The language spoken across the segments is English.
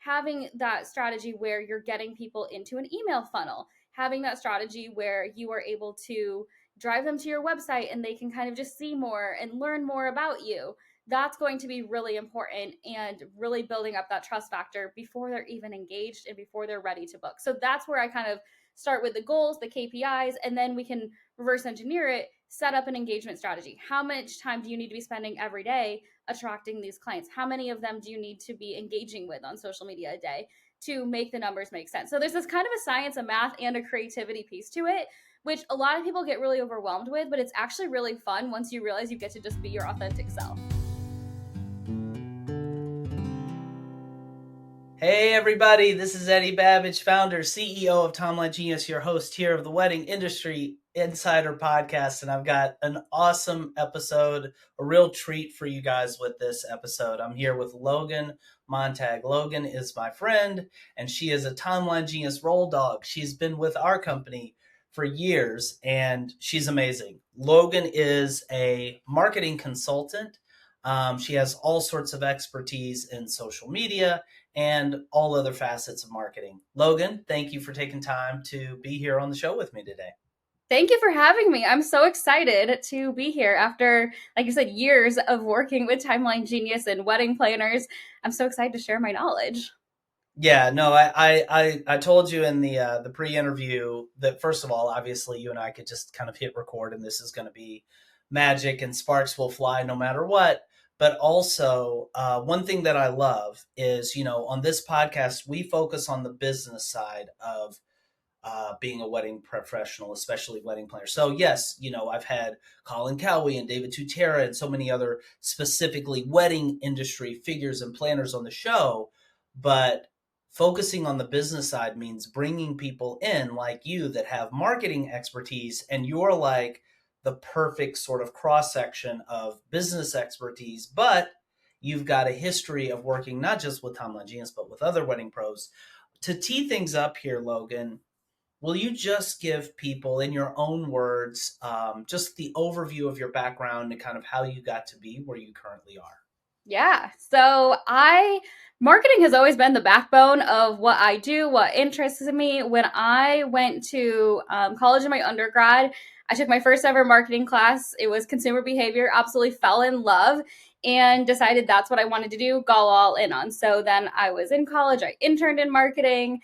having that strategy where you're getting people into an email funnel, having that strategy where you are able to drive them to your website and they can kind of just see more and learn more about you. That's going to be really important, and really building up that trust factor before they're even engaged and before they're ready to book. So that's where I kind of start with the goals, the KPIs, and then we can reverse engineer it, set up an engagement strategy. How much time do you need to be spending every day attracting these clients? How many of them do you need to be engaging with on social media a day to make the numbers make sense? So there's this kind of a science, a math, and a creativity piece to it, which a lot of people get really overwhelmed with, but it's actually really fun once you realize you get to just be your authentic self. Hey everybody, this is Eddie Babbage, founder, CEO of Timeline Genius, your host here of the Wedding Industry Insider Podcast, and I've got an awesome episode, a real treat for you guys with this episode. I'm here with Logan Montague. Logan is my friend, and she is a Timeline Genius roll dog. She's been with our company for years, and she's amazing. Logan is a marketing consultant. She has all sorts of expertise in social media and all other facets of marketing. Logan, thank you for taking time to be here on the show with me today. Thank you for having me. I'm so excited to be here after, like you said, years of working with Timeline Genius and wedding planners. I'm so excited to share my knowledge. Yeah, no, I told you in the pre-interview that, first of all, obviously you and I could just kind of hit record and this is going to be magic and sparks will fly no matter what. But also, one thing that I love is, on this podcast, we focus on the business side of being a wedding professional, especially wedding planner. So yes, I've had Colin Cowie and David Tutera and so many other specifically wedding industry figures and planners on the show. But focusing on the business side means bringing people in like you that have marketing expertise, and you're like the perfect sort of cross section of business expertise, but you've got a history of working not just with Timeline Genius, but with other wedding pros. To tee things up here, Logan, will you just give people, in your own words, just the overview of your background and kind of how you got to be where you currently are? Yeah. Marketing has always been the backbone of what I do, what interests me. When I went to college in my undergrad, I took my first ever marketing class. It was consumer behavior, absolutely fell in love and decided that's what I wanted to do, go all in on. So then I was in college, I interned in marketing,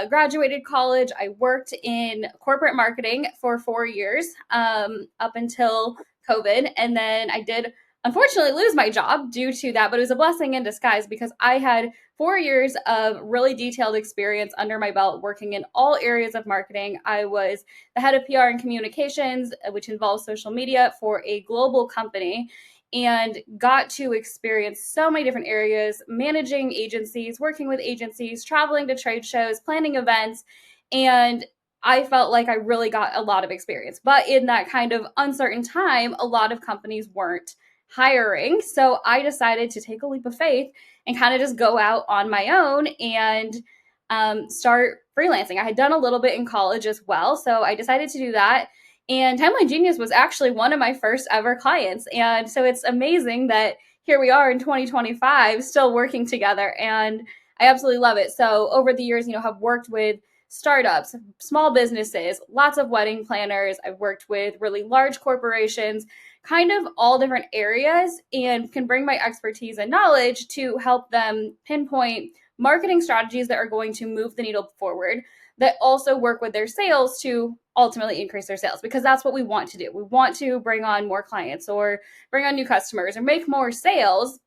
graduated college. I worked in corporate marketing for 4 years up until COVID. And then I did unfortunately lose my job due to that, but it was a blessing in disguise because I had 4 years of really detailed experience under my belt working in all areas of marketing. I was the head of PR and communications, which involves social media for a global company, and got to experience so many different areas, managing agencies, working with agencies, traveling to trade shows, planning events, and I felt like I really got a lot of experience. But in that kind of uncertain time, a lot of companies weren't hiring. So I decided to take a leap of faith and kind of just go out on my own and start freelancing. I had done a little bit in college as well. So I decided to do that. And Timeline Genius was actually one of my first ever clients. And so it's amazing that here we are in 2025 still working together. And I absolutely love it. So over the years, have worked with startups, small businesses, lots of wedding planners. I've worked with really large corporations, kind of all different areas, and can bring my expertise and knowledge to help them pinpoint marketing strategies that are going to move the needle forward, that also work with their sales to ultimately increase their sales, because that's what we want to do. We want to bring on more clients or bring on new customers or make more sales.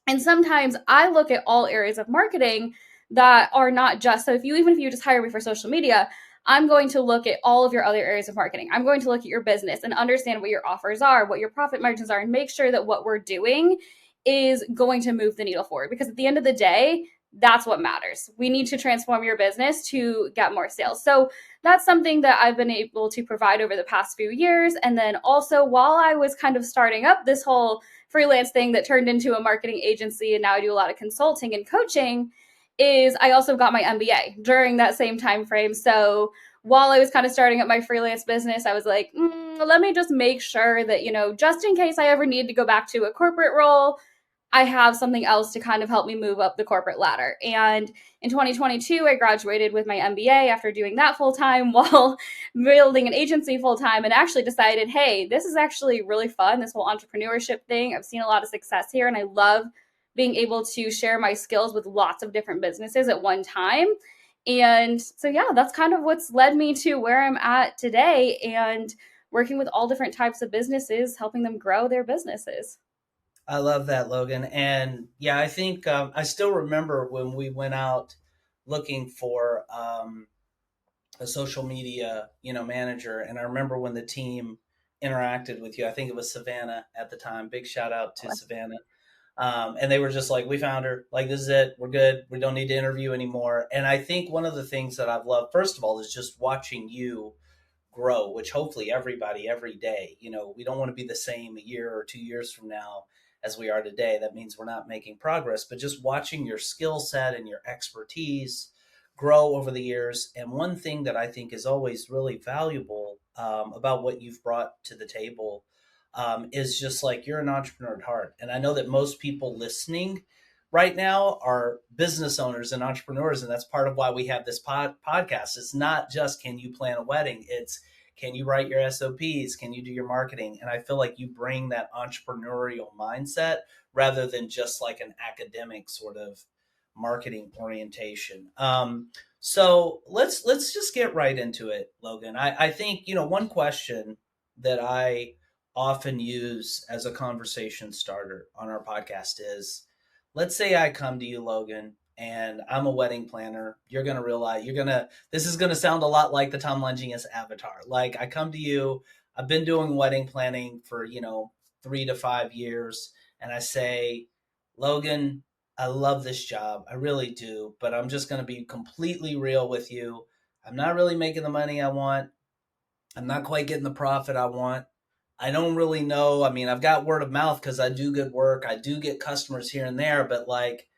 And sometimes I look at all areas of marketing that are not just, so even if you just hire me for social media, I'm going to look at all of your other areas of marketing. I'm going to look at your business and understand what your offers are, what your profit margins are, and make sure that what we're doing is going to move the needle forward. Because at the end of the day, that's what matters. We need to transform your business to get more sales. So that's something that I've been able to provide over the past few years. And then also, while I was kind of starting up this whole freelance thing that turned into a marketing agency, and now I do a lot of consulting and coaching, is I also got my MBA during that same time frame. So while I was kind of starting up my freelance business, I was like, let me just make sure that, just in case I ever need to go back to a corporate role, I have something else to kind of help me move up the corporate ladder. And in 2022, I graduated with my MBA after doing that full time while building an agency full time, and actually decided, hey, this is actually really fun, this whole entrepreneurship thing. I've seen a lot of success here, and I love being able to share my skills with lots of different businesses at one time. And so, yeah, that's kind of what's led me to where I'm at today and working with all different types of businesses, helping them grow their businesses. I love that, Logan. And yeah, I think I still remember when we went out looking for a social media, manager. And I remember when the team interacted with you. I think it was Savannah at the time. Big shout out to Savannah. And they were just like, we found her. Like, this is it. We're good. We don't need to interview anymore. And I think one of the things that I've loved, first of all, is just watching you grow, which hopefully everybody every day, we don't want to be the same a year or 2 years from now as we are today. That means we're not making progress, but just watching your skill set and your expertise grow over the years. And one thing that I think is always really valuable about what you've brought to the table is just like you're an entrepreneur at heart. And I know that most people listening right now are business owners and entrepreneurs, and that's part of why we have this podcast. It's not just can you plan a wedding, it's can you write your SOPs, can you do your marketing. And I feel like you bring that entrepreneurial mindset rather than just like an academic sort of marketing orientation. So let's just get right into it, Logan. I think one question that I often use as a conversation starter on our podcast is, let's say I come to you, Logan, and I'm a wedding planner. You're going to realize this is going to sound a lot like the Tom Lunginus avatar. Like, I come to you, I've been doing wedding planning for, 3 to 5 years. And I say, Logan, I love this job. I really do. But I'm just going to be completely real with you. I'm not really making the money I want. I'm not quite getting the profit I want. I don't really know. I mean, I've got word of mouth because I do good work. I do get customers here and there, but like,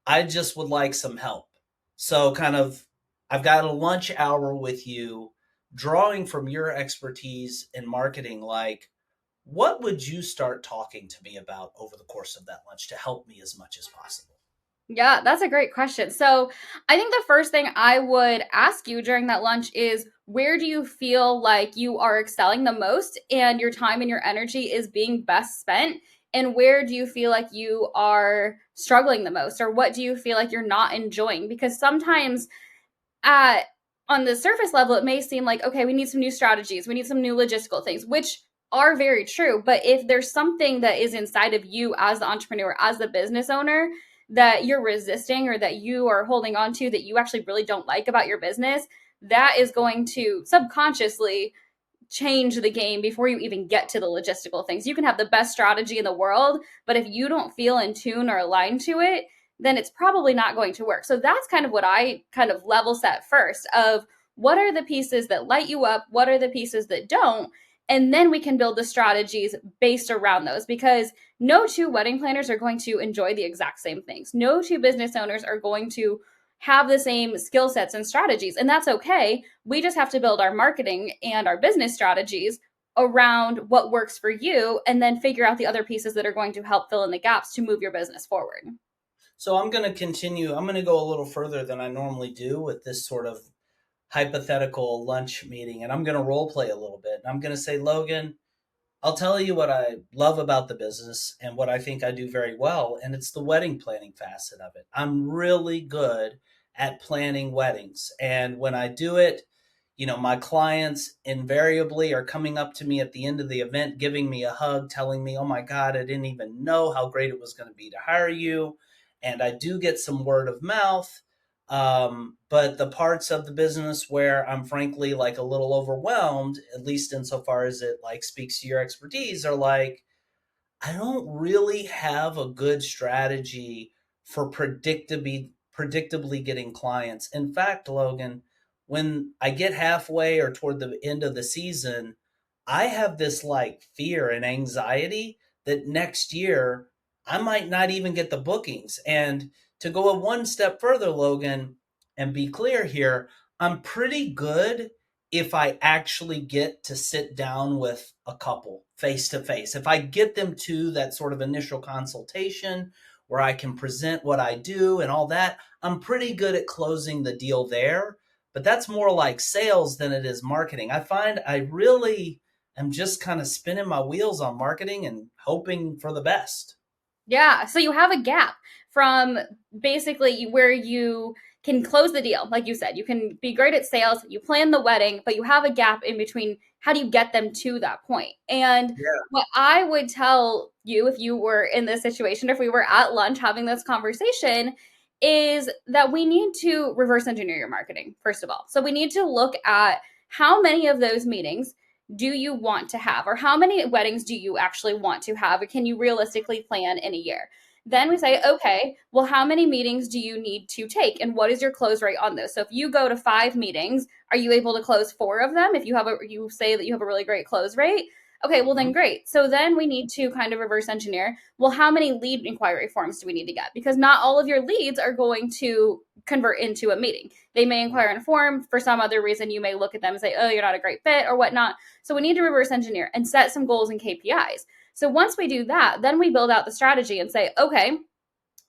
I just would like some help. So, kind of, I've got a lunch hour with you, drawing from your expertise in marketing. Like, what would you start talking to me about over the course of that lunch to help me as much as possible? Yeah, that's a great question. So, I think the first thing I would ask you during that lunch is, where do you feel like you are excelling the most and your time and your energy is being best spent? And where do you feel like you are struggling the most? Or what do you feel like you're not enjoying? Because sometimes at on the surface level, it may seem like, okay, we need some new strategies, we need some new logistical things, which are very true. But if there's something that is inside of you as the entrepreneur, as the business owner, that you're resisting or that you are holding on to that you actually really don't like about your business, that is going to subconsciously change the game before you even get to the logistical things. You can have the best strategy in the world, but if you don't feel in tune or aligned to it, then it's probably not going to work. So that's kind of what I kind of level set first of what are the pieces that light you up, what are the pieces that don't, and then we can build the strategies based around those because no two wedding planners are going to enjoy the exact same things. No two business owners are going to have the same skill sets and strategies, and that's okay. We just have to build our marketing and our business strategies around what works for you and then figure out the other pieces that are going to help fill in the gaps to move your business forward. So I'm going to continue. I'm going to go a little further than I normally do with this sort of hypothetical lunch meeting, and I'm going to role play a little bit. And I'm going to say, Logan, I'll tell you what I love about the business and what I think I do very well, and it's the wedding planning facet of it. I'm really good at planning weddings, and when I do it, my clients invariably are coming up to me at the end of the event, giving me a hug, telling me, "Oh my God, I didn't even know how great it was going to be to hire you." And I do get some word of mouth. But the parts of the business where I'm frankly like a little overwhelmed, at least insofar as it like speaks to your expertise, are like, I don't really have a good strategy for predictably getting clients. In fact, Logan, when I get halfway or toward the end of the season, I have this like fear and anxiety that next year I might not even get the bookings. And to go one step further, Logan, and be clear here, I'm pretty good if I actually get to sit down with a couple face to face. If I get them to that sort of initial consultation where I can present what I do and all that, I'm pretty good at closing the deal there. But that's more like sales than it is marketing. I find I really am just kind of spinning my wheels on marketing and hoping for the best. Yeah. So you have a gap from basically where you can close the deal. Like you said, you can be great at sales, you plan the wedding, but you have a gap in between. How do you get them to that point? And Yeah. what I would tell you if you were in this situation, if we were at lunch having this conversation, is that we need to reverse engineer your marketing, first of all. So we need to look at how many of those meetings do you want to have, or how many weddings do you actually want to have, or can you realistically plan in a year? Then we say, okay, well, how many meetings do you need to take, and what is your close rate on those? So if you go to 5 meetings, are you able to close 4 of them? If you say that you have a really great close rate, okay, well then Mhm. great. So then we need to kind of reverse engineer. Well, how many lead inquiry forms do we need to get? Because not all of your leads are going to convert into a meeting. They may inquire in a form for some other reason. You may look at them and say, oh, you're not a great fit or whatnot. So we need to reverse engineer and set some goals and KPIs. So once we do that, then we build out the strategy and say, okay,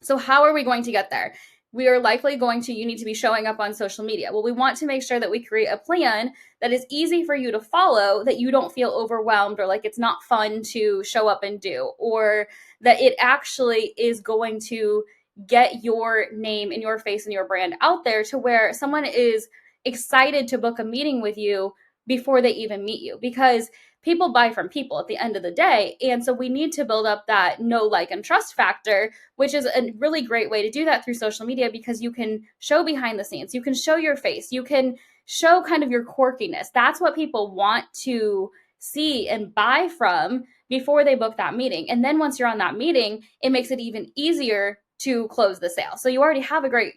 so how are we going to get there? We are likely going to, you need to be showing up on social media. Well, we want to make sure that we create a plan that is easy for you to follow, that you don't feel overwhelmed or like it's not fun to show up and do, or that it actually is going to get your name and your face and your brand out there to where someone is excited to book a meeting with you before they even meet you. Because people buy from people at the end of the day. And so we need to build up that know, like, and trust factor, which is a really great way to do that through social media because you can show behind the scenes, you can show your face, you can show kind of your quirkiness. That's what people want to see and buy from before they book that meeting. And then once you're on that meeting, it makes it even easier to close the sale. So you already have a great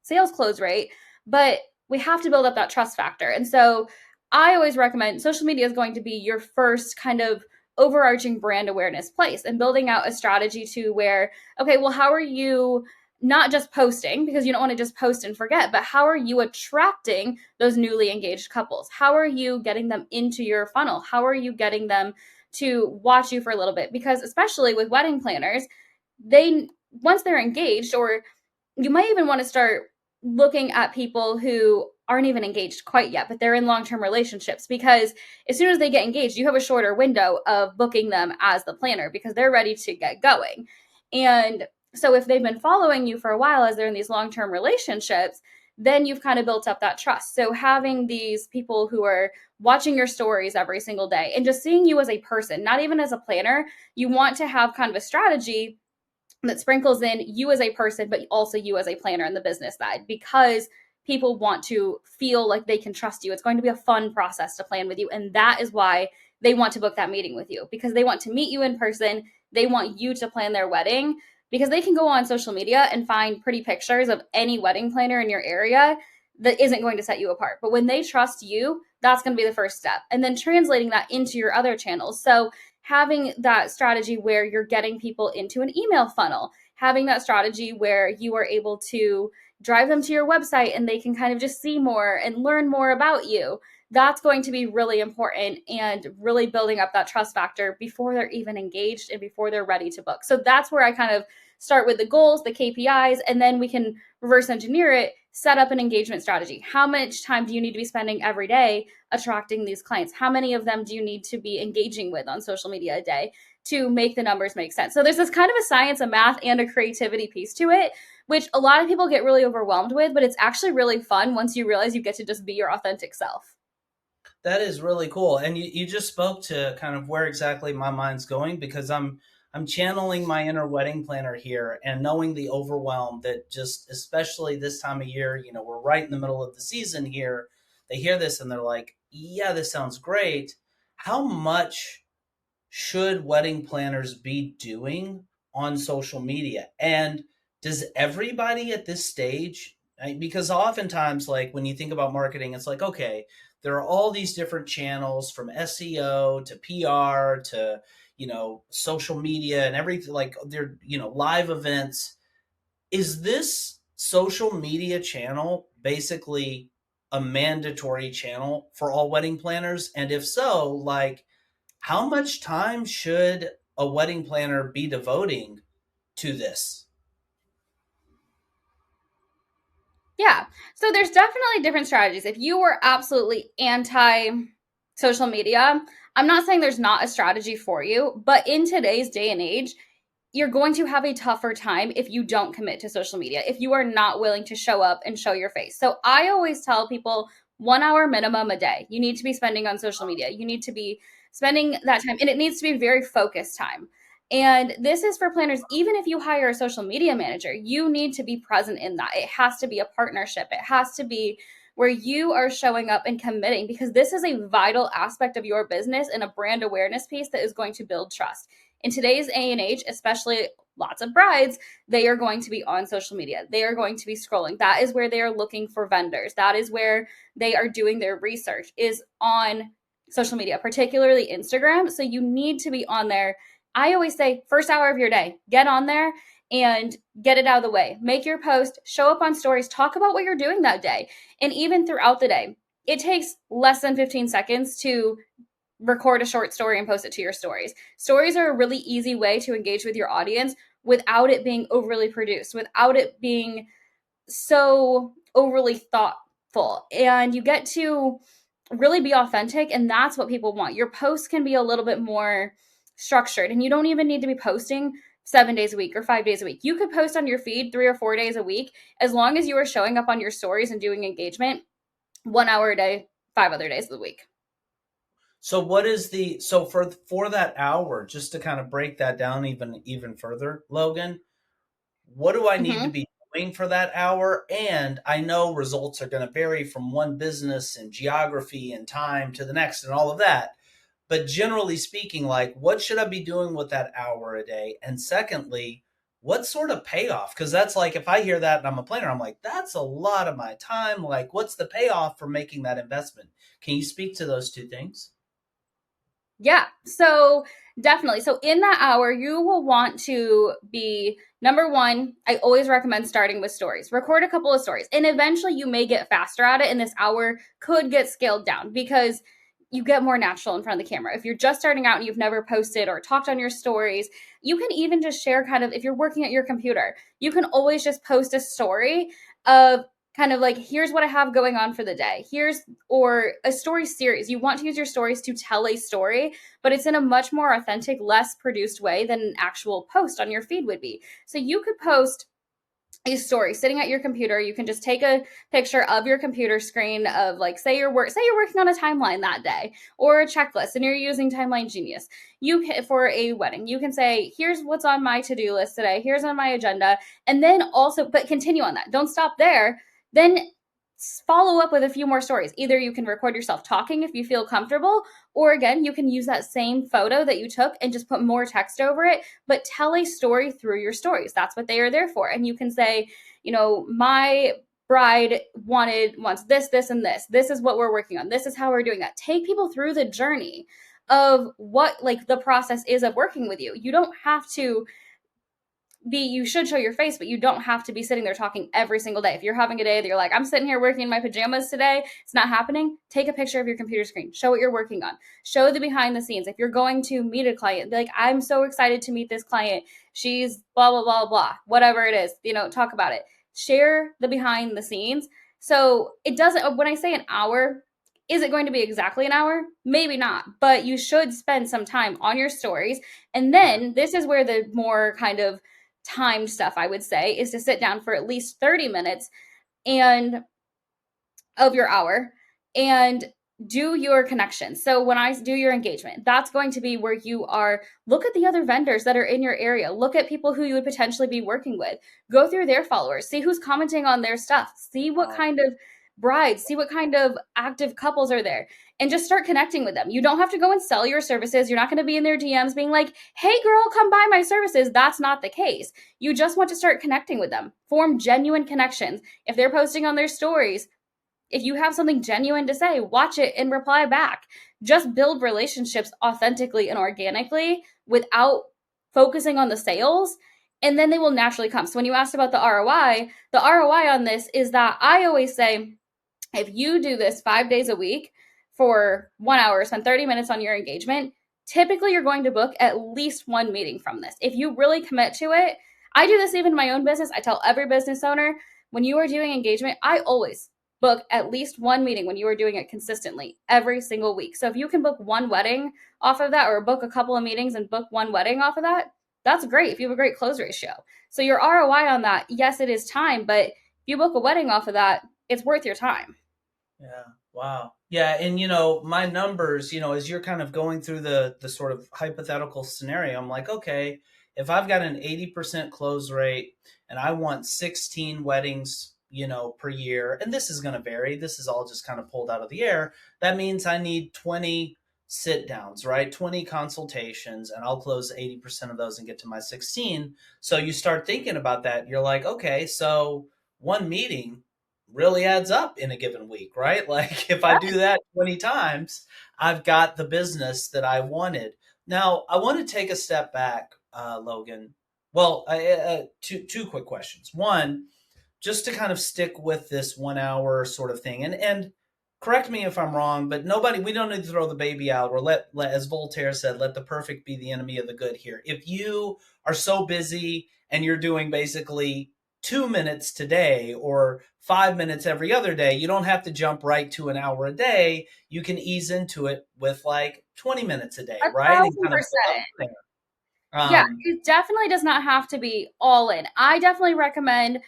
sales close rate, but we have to build up that trust factor. And so I always recommend social media is going to be your first kind of overarching brand awareness place, and building out a strategy to where, okay, well, how are you not just posting, because you don't want to just post and forget, but how are you attracting those newly engaged couples? How are you getting them into your funnel? How are you getting them to watch you for a little bit? Because especially with wedding planners, they, once they're engaged, or you might even want to start looking at people who aren't even engaged quite yet, but they're in long-term relationships, because as soon as they get engaged, you have a shorter window of booking them as the planner because they're ready to get going. And so if they've been following you for a while as they're in these long-term relationships, then you've kind of built up that trust. So having these people who are watching your stories every single day and just seeing you as a person, not even as a planner, you want to have kind of a strategy that sprinkles in you as a person, but also you as a planner in the business side, because people want to feel like they can trust you. It's going to be a fun process to plan with you. And that is why they want to book that meeting with you, because they want to meet you in person. They want you to plan their wedding, because they can go on social media and find pretty pictures of any wedding planner in your area that isn't going to set you apart. But when they trust you, that's going to be the first step. And then translating that into your other channels. So having that strategy where you're getting people into an email funnel, having that strategy where you are able to drive them to your website and they can kind of just see more and learn more about you. That's going to be really important, and really building up that trust factor before they're even engaged and before they're ready to book. So that's where I kind of start with the goals, the KPIs, and then we can reverse engineer it, set up an engagement strategy. How much time do you need to be spending every day attracting these clients? How many of them do you need to be engaging with on social media a day to make the numbers make sense? So there's this kind of a science, a math, and a creativity piece to it, which a lot of people get really overwhelmed with, but it's actually really fun once you realize you get to just be your authentic self. That is really cool. And you just spoke to kind of where exactly my mind's going, because I'm channeling my inner wedding planner here and knowing the overwhelm that just, especially this time of year, we're right in the middle of the season here. They hear this and they're like, yeah, this sounds great. How much should wedding planners be doing on social media? And does everybody at this stage, because oftentimes, like when you think about marketing, it's like, okay, there are all these different channels from SEO to PR to, social media and everything, like they're, live events. Is this social media channel basically a mandatory channel for all wedding planners? And if so, like, how much time should a wedding planner be devoting to this? Yeah. So there's definitely different strategies. If you were absolutely anti social media, I'm not saying there's not a strategy for you, but in today's day and age, you're going to have a tougher time if you don't commit to social media, if you are not willing to show up and show your face. So I always tell people 1 hour minimum a day. You need to be spending on social media. You need to be spending that time, and it needs to be very focused time. And this is for planners. Even if you hire a social media manager, you need to be present in that. It has to be a partnership. It has to be where you are showing up and committing, because this is a vital aspect of your business and a brand awareness piece that is going to build trust. In today's day and age, especially lots of brides, they are going to be on social media. They are going to be scrolling. That is where they are looking for vendors. That is where they are doing their research, is on social media, particularly Instagram. So you need to be on there. I always say, first hour of your day, get on there and get it out of the way. Make your post, show up on stories, talk about what you're doing that day. And even throughout the day, it takes less than 15 seconds to record a short story and post it to your stories. Stories are a really easy way to engage with your audience without it being overly produced, without it being so overly thoughtful. And you get to really be authentic, and that's what people want. Your posts can be a little bit more structured, and you don't even need to be posting 7 days a week or 5 days a week. You could post on your feed 3 or 4 days a week, as long as you are showing up on your stories and doing engagement 1 hour a day, 5 other days of the week. So what is the so for that hour, just to kind of break that down even further, Logan, what do I need to Mm-hmm. be doing for that hour? And I know results are going to vary from one business and geography and time to the next and all of that. But generally speaking, like, what should I be doing with that hour a day? And secondly, what sort of payoff? Because that's like, if I hear that and I'm a planner, I'm like, that's a lot of my time. Like, what's the payoff for making that investment? Can you speak to those two things? Yeah. So definitely. So in that hour, you will want to be number one. I always recommend starting with stories. Record a couple of stories, and eventually you may get faster at it. And this hour could get scaled down because you get more natural in front of the camera. If you're just starting out and you've never posted or talked on your stories, you can even just share kind of, if you're working at your computer, you can always just post a story of kind of like, here's what I have going on for the day. Here's, or a story series. You want to use your stories to tell a story, but it's in a much more authentic, less produced way than an actual post on your feed would be. So you could post a story sitting at your computer. You can just take a picture of your computer screen of, like, say you're working on a timeline that day or a checklist and you're using Timeline Genius. You can, for a wedding, you can say, here's what's on my to-do list today, here's on my agenda, and then also, but continue on that, don't stop there. Then follow up with a few more stories. Either you can record yourself talking if you feel comfortable, or again, you can use that same photo that you took and just put more text over it, but tell a story through your stories. That's what they are there for. And you can say, my bride wants this, this, and this. This is what we're working on. This is how we're doing that. Take people through the journey of what, like, the process is of working with you. You don't have to you should show your face, but you don't have to be sitting there talking every single day. If you're having a day that you're like, I'm sitting here working in my pajamas today, it's not happening. Take a picture of your computer screen, show what you're working on, show the behind the scenes. If you're going to meet a client, be like, I'm so excited to meet this client, she's blah blah blah blah, whatever it is, talk about it. Share the behind the scenes. So it doesn't, when I say an hour, is it going to be exactly an hour? Maybe not, but you should spend some time on your stories. And then this is where the more kind of timed stuff, I would say, is to sit down for at least 30 minutes and of your hour and do your connections. So when I do your engagement, that's going to be where you are, look at the other vendors that are in your area, look at people who you would potentially be working with, go through their followers, see who's commenting on their stuff, see what Wow. kind of brides, see what kind of active couples are there, and just start connecting with them. You don't have to go and sell your services. You're not going to be in their DMs being like, hey girl, come buy my services. That's not the case. You just want to start connecting with them, form genuine connections. If they're posting on their stories, if you have something genuine to say, watch it and reply back. Just build relationships authentically and organically without focusing on the sales, and then they will naturally come. So when you asked about the ROI on this is that I always say, If you do this 5 days a week for 1 hour, spend 30 minutes on your engagement, typically you're going to book at least one meeting from this. If you really commit to it, I do this even in my own business. I tell every business owner, when you are doing engagement, I always book at least one meeting when you are doing it consistently every single week. So if you can book one wedding off of that, or book a couple of meetings and book one wedding off of that, that's great if you have a great close ratio. So your ROI on that, yes, it is time, but if you book a wedding off of that, it's worth your time. Yeah. Wow. Yeah, and my numbers, as you're kind of going through the sort of hypothetical scenario, I'm like, okay, if I've got an 80% close rate and I want 16 weddings, per year, and this is going to vary. This is all just kind of pulled out of the air. That means I need 20 sit downs, right? 20 consultations, and I'll close 80% of those and get to my 16. So you start thinking about that. You're like, okay, so one meeting really adds up in a given week, right? Like if I do that 20 times, I've got the business that I wanted. Now, I want to take a step back, Logan. Well, two quick questions. One, just to kind of stick with this 1 hour sort of thing, and correct me if I'm wrong, but we don't need to throw the baby out, or as Voltaire said, let the perfect be the enemy of the good here. If you are so busy and you're doing basically 2 minutes today or 5 minutes every other day, you don't have to jump right to an hour a day. You can ease into it with like 20 minutes a day, A right? And thousand kind of build up percent. from there. Yeah, it definitely does not have to be all in. I definitely recommend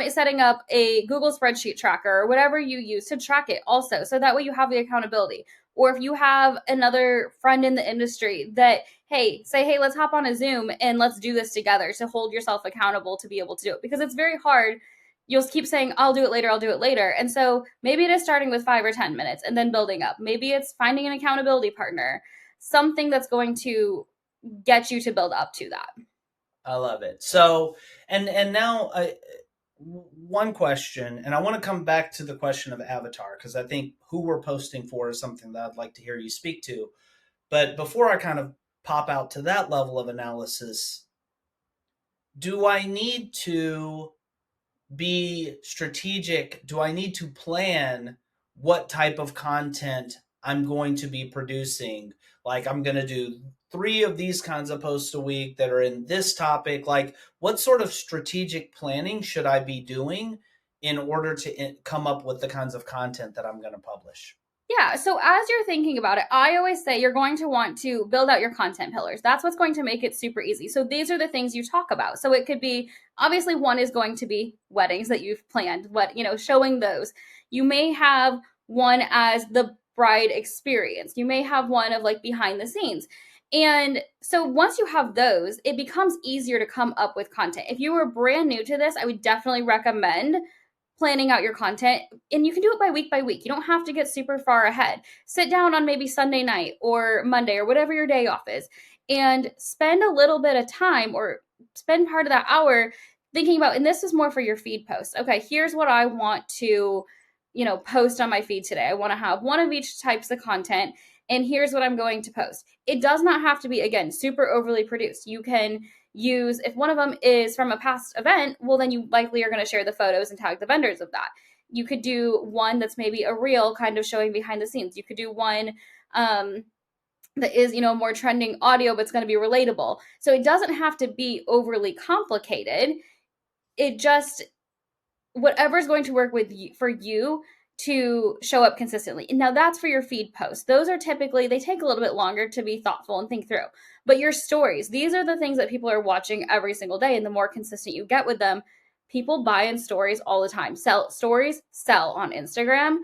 setting up a Google spreadsheet tracker or whatever you use to track it also. So that way you have the accountability. Or if you have another friend in the industry that, hey, say, hey, let's hop on a Zoom and let's do this together to hold yourself accountable to be able to do it. Because it's very hard. You'll keep saying, I'll do it later, I'll do it later. And so maybe it is starting with 5 or 10 minutes and then building up. Maybe it's finding an accountability partner, something that's going to get you to build up to that. I love it. So, and now one question, and I want to come back to the question of avatar because I think who we're posting for is something that I'd like to hear you speak to. But before I kind of pop out to that level of analysis, do I need to be strategic? Do I need to plan what type of content I'm going to be producing? Like, I'm going to do three of these kinds of posts a week that are in this topic. Like, what sort of strategic planning should I be doing in order to come up with the kinds of content that I'm going to publish? Yeah, so as you're thinking about it, I always say you're going to want to build out your content pillars. That's what's going to make it super easy. So these are the things you talk about. So it could be, obviously, one is going to be weddings that you've planned, showing those. You may have one as the bride experience. You may have one of like behind the scenes. And so once you have those, it becomes easier to come up with content. If you were brand new to this, I would definitely recommend planning out your content, and you can do it by week. You don't have to get super far ahead. Sit down on maybe Sunday night or Monday or whatever your day off is and spend a little bit of time, or spend part of that hour thinking about, and this is more for your feed post. Okay, here's what I want to, post on my feed today. I want to have one of each types of content, and here's what I'm going to post. It does not have to be, again, super overly produced. You can use, if one of them is from a past event, well, then you likely are going to share the photos and tag the vendors of that. You could do one that's maybe a reel kind of showing behind the scenes. You could do one that is, more trending audio, but it's going to be relatable. So it doesn't have to be overly complicated. It just, whatever's going to work with you, for you to show up consistently. And now that's for your feed posts. Those are typically, they take a little bit longer to be thoughtful and think through. But your stories, these are the things that people are watching every single day. And the more consistent you get with them, people buy in stories all the time. Stories sell on Instagram.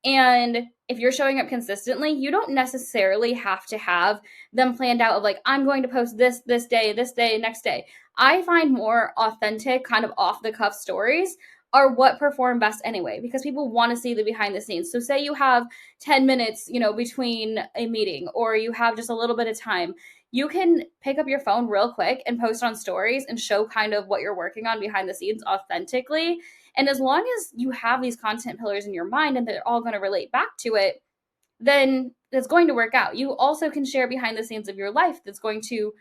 And if you're showing up consistently, you don't necessarily have to have them planned out of like, I'm going to post this day, next day. I find more authentic, kind of off the cuff stories are what perform best anyway, because people want to see the behind the scenes. So say you have 10 minutes, between a meeting, or you have just a little bit of time, you can pick up your phone real quick and post on stories and show kind of what you're working on behind the scenes authentically. And as long as you have these content pillars in your mind and they're all going to relate back to it, then it's going to work out. You also can share behind the scenes of your life that's going to,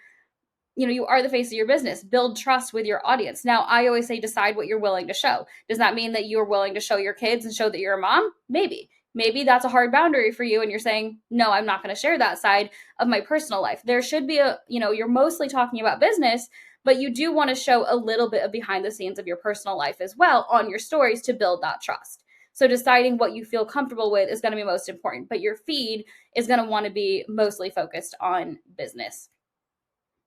you are the face of your business. Build trust with your audience. Now, I always say decide what you're willing to show. Does that mean that you're willing to show your kids and show that you're a mom? Maybe. Maybe that's a hard boundary for you and you're saying, no, I'm not going to share that side of my personal life. There should be you're mostly talking about business, but you do want to show a little bit of behind the scenes of your personal life as well on your stories to build that trust. So deciding what you feel comfortable with is going to be most important, but your feed is going to want to be mostly focused on business.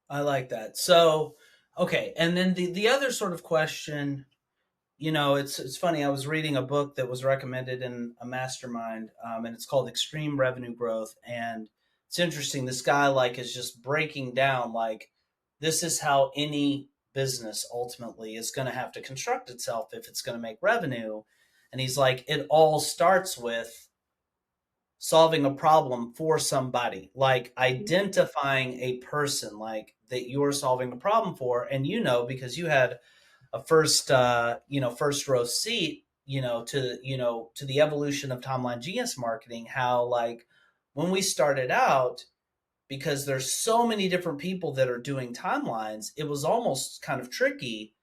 I like that. So, okay, and then the other sort of question, it's funny. I was reading a book that was recommended in a mastermind, and it's called Extreme Revenue Growth. And it's interesting. This guy like is just breaking down like this is how any business ultimately is going to have to construct itself if it's going to make revenue. And he's like, it all starts with solving a problem for somebody, like identifying a person like that you're solving a problem for, and because you had a first row seat, to the evolution of timeline genius marketing, how like when we started out, because there's so many different people that are doing timelines, it was almost kind of tricky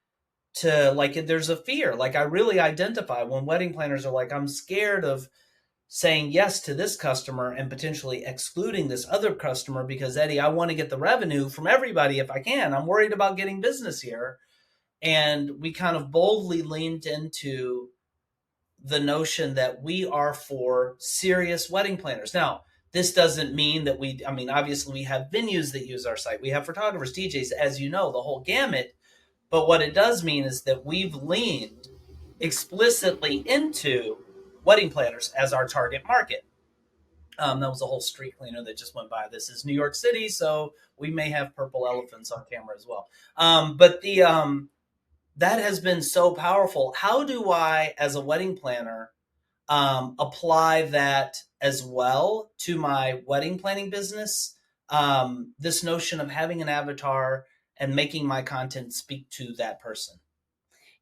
to like, there's a fear. Like I really identify when wedding planners are like, I'm scared of saying yes to this customer and potentially excluding this other customer because Eddie, I want to get the revenue from everybody if I can. I'm worried about getting business here. And we kind of boldly leaned into the notion that we are for serious wedding planners. Now, this doesn't mean that obviously we have venues that use our site. We have photographers, DJs, as you know, the whole gamut. But what it does mean is that we've leaned explicitly into wedding planners as our target market. That was a whole street cleaner that just went by. This is New York City, so we may have purple elephants on camera as well. But that has been so powerful. How do I, as a wedding planner, apply that as well to my wedding planning business? This notion of having an avatar and making my content speak to that person.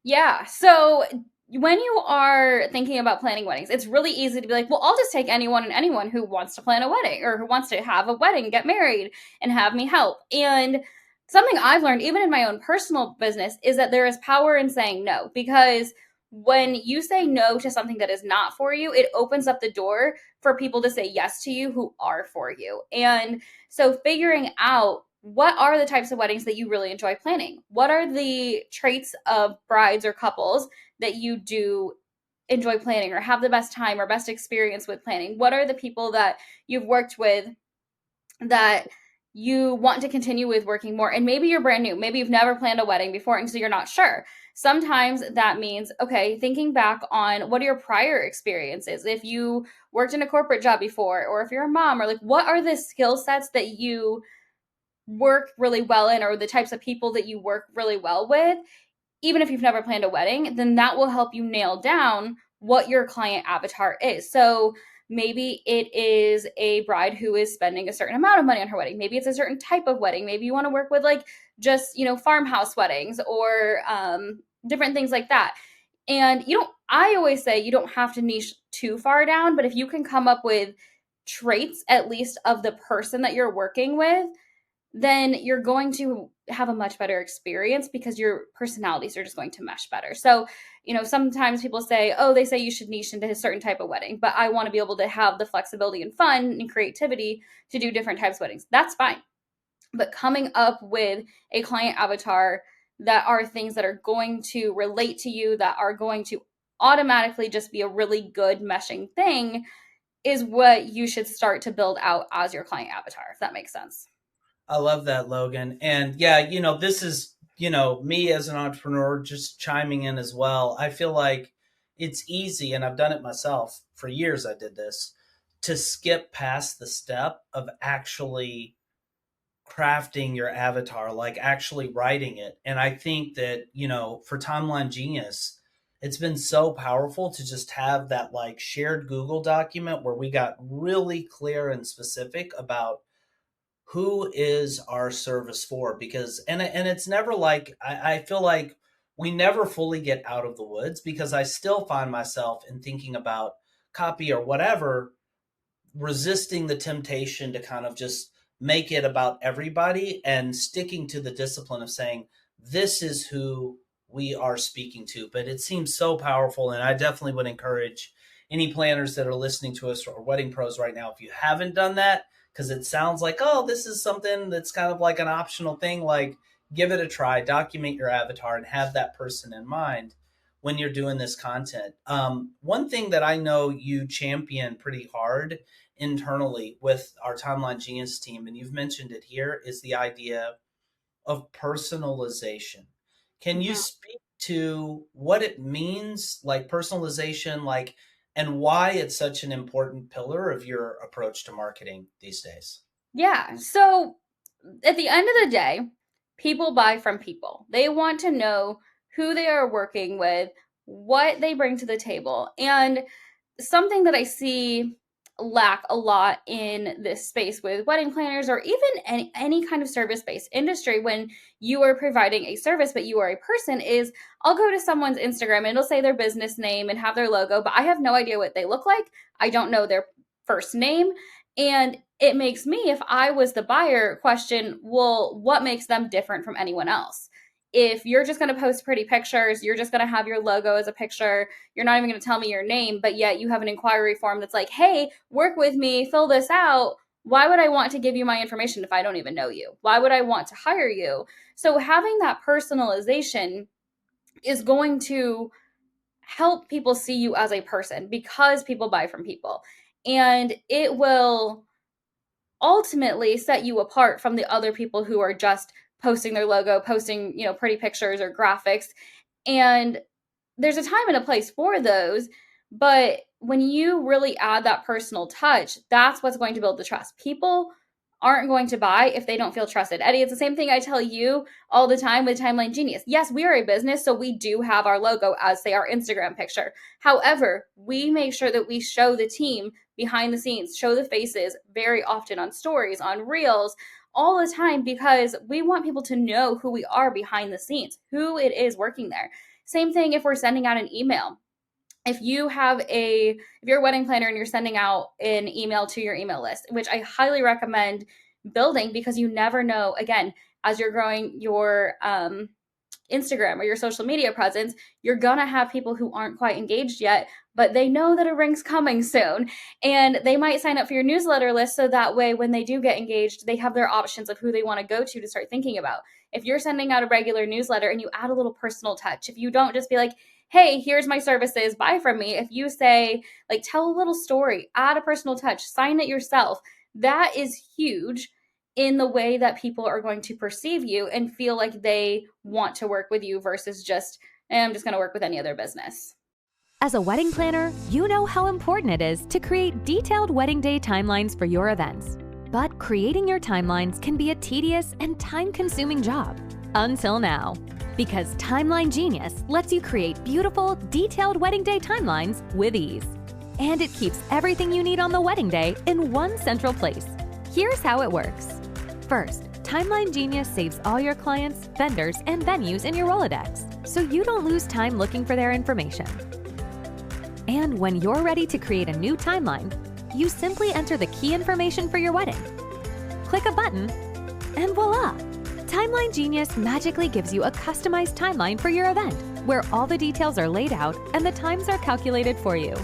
Yeah. So when you are thinking about planning weddings, it's really easy to be like, well, I'll just take anyone and anyone who wants to plan a wedding or who wants to have a wedding, get married, and have me help. And something I've learned, even in my own personal business, is that there is power in saying no, because when you say no to something that is not for you, it opens up the door for people to say yes to you who are for you. And so figuring out what are the types of weddings that you really enjoy planning? What are the traits of brides or couples that you do enjoy planning or have the best time or best experience with planning? What are the people that you've worked with that you want to continue with working more? And maybe you're brand new. Maybe you've never planned a wedding before, and so you're not sure. Sometimes that means, okay, thinking back on what are your prior experiences. If you worked in a corporate job before, or if you're a mom, or like what are the skill sets that you work really well in, or the types of people that you work really well with, even if you've never planned a wedding, then that will help you nail down what your client avatar is. So maybe it is a bride who is spending a certain amount of money on her wedding. Maybe it's a certain type of wedding. Maybe you want to work with like just, farmhouse weddings or different things like that. And I always say you don't have to niche too far down, but if you can come up with traits, at least of the person that you're working with, then you're going to have a much better experience because your personalities are just going to mesh better. So, sometimes people say, oh, they say you should niche into a certain type of wedding, but I want to be able to have the flexibility and fun and creativity to do different types of weddings. That's fine. But coming up with a client avatar that are things that are going to relate to you, that are going to automatically just be a really good meshing thing, is what you should start to build out as your client avatar, if that makes sense. I love that, Logan. And yeah, this is, me as an entrepreneur just chiming in as well. I feel like it's easy, and I've done it myself for years. I did this to skip past the step of actually crafting your avatar, like actually writing it. And I think that, for Timeline Genius, it's been so powerful to just have that like shared Google document where we got really clear and specific about who is our service for, because and it's never like I feel like we never fully get out of the woods, because I still find myself in thinking about copy or whatever resisting the temptation to kind of just make it about everybody and sticking to the discipline of saying, this is who we are speaking to. But it seems so powerful. And I definitely would encourage any planners that are listening to us or wedding pros right now, if you haven't done that, because it sounds like, oh, this is something that's kind of like an optional thing, like give it a try, document your avatar, and have that person in mind when you're doing this content. One thing that I know you champion pretty hard internally with our Timeline Genius team, and you've mentioned it here, is the idea of personalization. Can you Mhm. speak to what it means, like personalization, like, and why it's such an important pillar of your approach to marketing these days? Yeah. So at the end of the day, people buy from people. They want to know who they are working with, what they bring to the table. And something that I see lack a lot in this space with wedding planners or even any kind of service based industry when you are providing a service but you are a person is I'll go to someone's Instagram and it'll say their business name and have their logo, but I have no idea what they look like. I don't know their first name. And it makes me, if I was the buyer, question, well, what makes them different from anyone else? If you're just going to post pretty pictures, you're just going to have your logo as a picture, you're not even going to tell me your name, but yet you have an inquiry form that's like, hey, work with me, fill this out. Why would I want to give you my information if I don't even know you? Why would I want to hire you? So having that personalization is going to help people see you as a person because people buy from people. And it will ultimately set you apart from the other people who are just posting their logo, posting, pretty pictures or graphics. And there's a time and a place for those, but when you really add that personal touch, that's what's going to build the trust. People aren't going to buy if they don't feel trusted. Eddie, it's the same thing I tell you all the time with Timeline Genius. Yes, we are a business, so we do have our logo as, say, our Instagram picture. However, we make sure that we show the team behind the scenes, show the faces very often on stories, on reels, all the time, because we want people to know who we are behind the scenes, who it is working there. Same thing if we're sending out an email. If you're a wedding planner and you're sending out an email to your email list, which I highly recommend building because you never know, again, as you're growing your Instagram or your social media presence, you're gonna have people who aren't quite engaged yet, but they know that a ring's coming soon. And they might sign up for your newsletter list so that way when they do get engaged, they have their options of who they want to go to start thinking about. If you're sending out a regular newsletter and you add a little personal touch, if you don't just be like, hey, here's my services, buy from me. If you say, like, tell a little story, add a personal touch, sign it yourself, that is huge in the way that people are going to perceive you and feel like they want to work with you versus just, I'm just going to work with any other business. As a wedding planner, you know how important it is to create detailed wedding day timelines for your events. But creating your timelines can be a tedious and time-consuming job. Until now. Because Timeline Genius lets you create beautiful, detailed wedding day timelines with ease. And it keeps everything you need on the wedding day in one central place. Here's how it works. First, Timeline Genius saves all your clients, vendors, and venues in your Rolodex, so you don't lose time looking for their information. And when you're ready to create a new timeline, you simply enter the key information for your wedding. Click a button, and voila! Timeline Genius magically gives you a customized timeline for your event, where all the details are laid out and the times are calculated for you.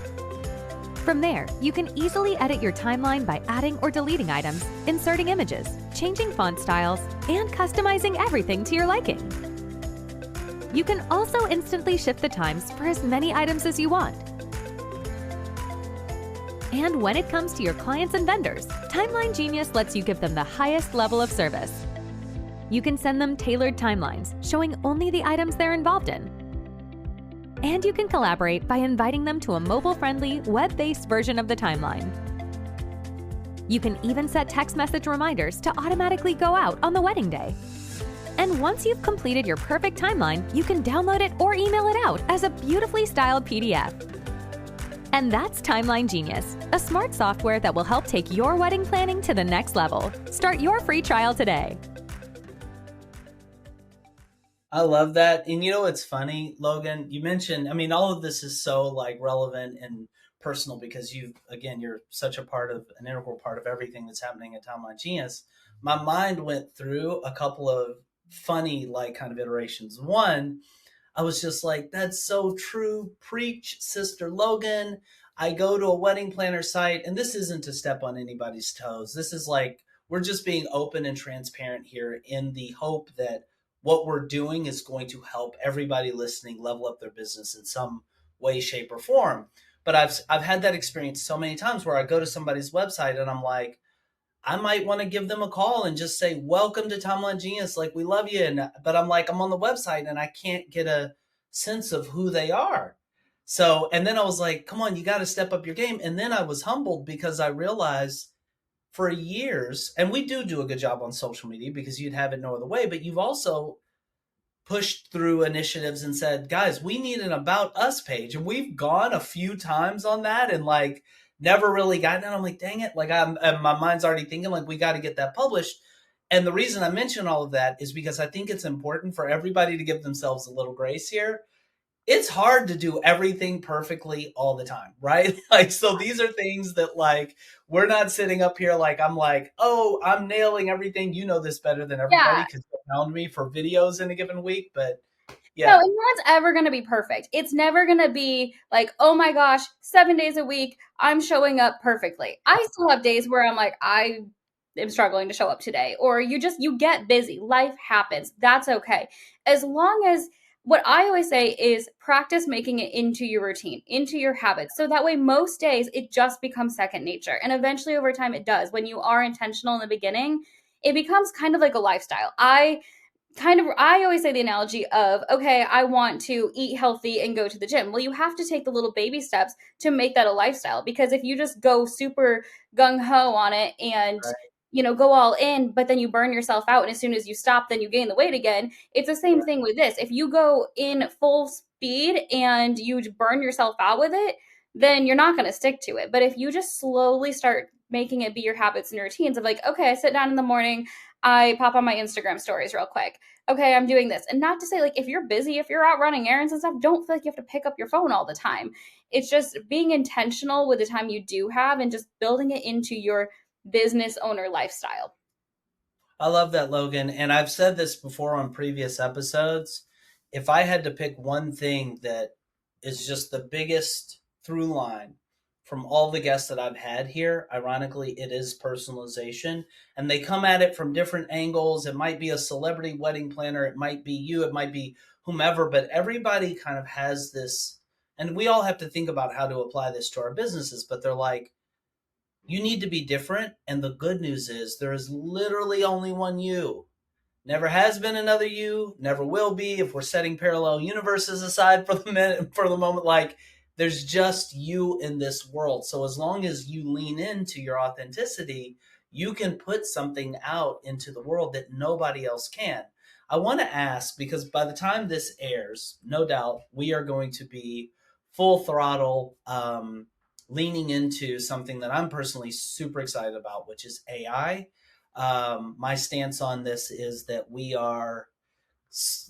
From there, you can easily edit your timeline by adding or deleting items, inserting images, changing font styles, and customizing everything to your liking. You can also instantly shift the times for as many items as you want. And when it comes to your clients and vendors, Timeline Genius lets you give them the highest level of service. You can send them tailored timelines, showing only the items they're involved in. And you can collaborate by inviting them to a mobile-friendly, web-based version of the timeline. You can even set text message reminders to automatically go out on the wedding day. And once you've completed your perfect timeline, you can download it or email it out as a beautifully styled PDF. And that's Timeline Genius, a smart software that will help take your wedding planning to the next level. Start your free trial today. I love that. And you know what's funny, Logan? You mentioned, I mean, all of this is so like relevant and personal because you're such a part of an integral part of everything that's happening at Timeline Genius. My mind went through a couple of funny, like, kind of iterations. One, I was just like, that's so true. Preach, Sister Logan. I go to a wedding planner site, and this isn't to step on anybody's toes. This is like, we're just being open and transparent here in the hope that what we're doing is going to help everybody listening level up their business in some way, shape, or form. But I've had that experience so many times where I go to somebody's website and I'm like, I might want to give them a call and just say, "Welcome to Timeline Genius. Like, we love you." And but I'm like, I'm on the website and I can't get a sense of who they are. So, and then I was like, "Come on, you got to step up your game." And then I was humbled because I realized for years, and we do a good job on social media because you'd have it no other way, but you've also pushed through initiatives and said, guys, we need an about us page. And we've gone a few times on that and like never really gotten it. I'm like, dang it. Like my mind's already thinking like, we got to get that published. And the reason I mention all of that is because I think it's important for everybody to give themselves a little grace here. It's hard to do everything perfectly all the time, right? Like, so these are things that like, we're not sitting up here like, I'm like, oh, I'm nailing everything. You know this better than everybody Yeah. because you found me for videos in a given week. But No, yeah, and no one's ever going to be perfect. It's never going to be like, oh my gosh, 7 days a week, I'm showing up perfectly. I still have days where I'm like, I am struggling to show up today. Or you get busy. Life happens. That's okay. As long as what I always say is practice making it into your routine, into your habits. So that way, most days, it just becomes second nature. And eventually, over time, it does. When you are intentional in the beginning, it becomes kind of like a lifestyle. I always say the analogy of, okay, I want to eat healthy and go to the gym. Well, you have to take the little baby steps to make that a lifestyle, because if you just go super gung ho on it and right, go all in, but then you burn yourself out, and as soon as you stop, then you gain the weight again. It's the same right. thing with this. If you go in full speed and you burn yourself out with it, then you're not going to stick to it. But if you just slowly start making it be your habits and routines of like, okay, I sit down in the morning, I pop on my Instagram stories real quick. Okay, I'm doing this. And not to say, like, if you're busy, if you're out running errands and stuff, don't feel like you have to pick up your phone all the time. It's just being intentional with the time you do have and just building it into your business owner lifestyle. I love that, Logan. And I've said this before on previous episodes. If I had to pick one thing that is just the biggest through line from all the guests that I've had here, ironically, it is personalization. And they come at it from different angles. It might be a celebrity wedding planner, it might be you, it might be whomever, but everybody kind of has this. And we all have to think about how to apply this to our businesses, but they're like, you need to be different. And the good news is there is literally only one you. Never has been another you, never will be if we're setting parallel universes aside for the moment. Like, there's just you in this world. So as long as you lean into your authenticity, you can put something out into the world that nobody else can. I want to ask, because by the time this airs, no doubt we are going to be full throttle, leaning into something that I'm personally super excited about, which is AI. My stance on this is that we are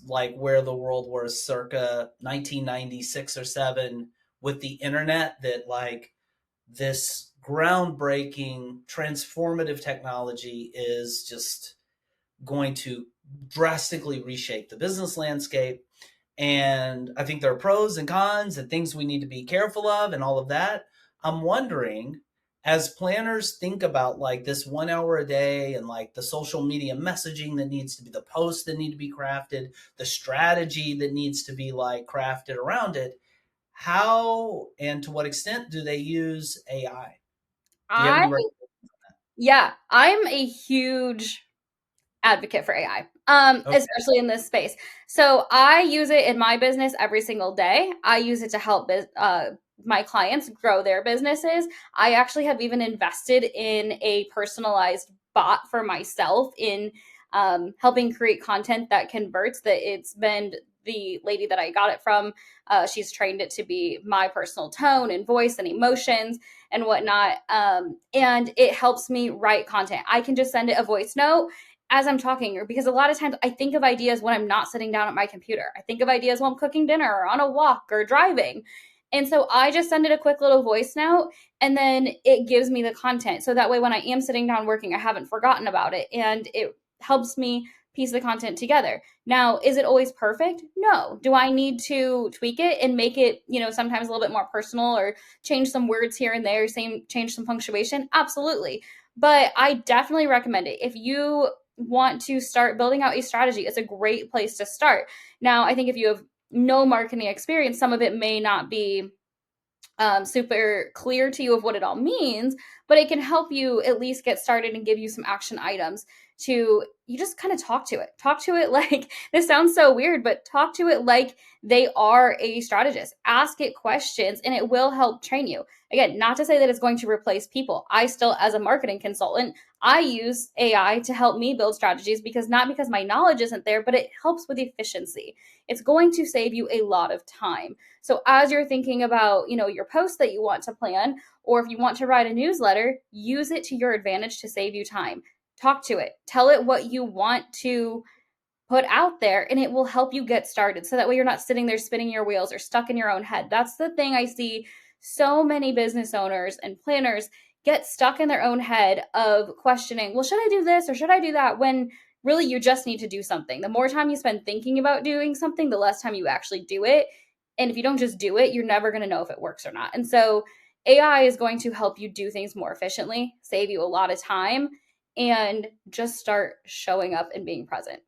like where the world was circa 1996 or 7 with the internet, that like this groundbreaking transformative technology is just going to drastically reshape the business landscape. And I think there are pros and cons and things we need to be careful of and all of that. I'm wondering, as planners think about like this 1 hour a day and like the social media messaging that needs to be, the posts that need to be crafted, the strategy that needs to be like crafted around it, how and to what extent do they use AI? Do you have I, any? yeah, I'm a huge advocate for AI, Okay. especially in this space. So I use it in my business every single day. I use it to help my clients grow their businesses. I actually have even invested in a personalized bot for myself in helping create content that converts. That it's been the lady that I got it from. She's trained it to be my personal tone and voice and emotions and whatnot. And it helps me write content. I can just send it a voice note as I'm talking, or because a lot of times I think of ideas when I'm not sitting down at my computer. I think of ideas while I'm cooking dinner or on a walk or driving. And so I just send it a quick little voice note, and then it gives me the content. So that way, when I am sitting down working, I haven't forgotten about it, and it helps me piece the content together. Now, is it always perfect? No. Do I need to tweak it and make it, sometimes a little bit more personal, or change some words here and there, change some punctuation? Absolutely. But I definitely recommend it. If you want to start building out a strategy, it's a great place to start. Now, I think if you have no marketing experience, some of it may not be super clear to you of what it all means, but it can help you at least get started and give you some action items to, you just kind of talk to it. Talk to it like, this sounds so weird, but talk to it like they are a strategist. Ask it questions and it will help train you. Again, not to say that it's going to replace people. I still, as a marketing consultant, I use AI to help me build strategies, because not because my knowledge isn't there, but it helps with efficiency. It's going to save you a lot of time. So as you're thinking about, your post that you want to plan, or if you want to write a newsletter, use it to your advantage to save you time. Talk to it. Tell it what you want to put out there, and it will help you get started. So that way you're not sitting there spinning your wheels or stuck in your own head. That's the thing I see so many business owners and planners get stuck in their own head of questioning, well, should I do this or should I do that? When really you just need to do something. The more time you spend thinking about doing something, the less time you actually do it. And if you don't just do it, you're never going to know if it works or not. And so AI is going to help you do things more efficiently, save you a lot of time, and just start showing up and being present.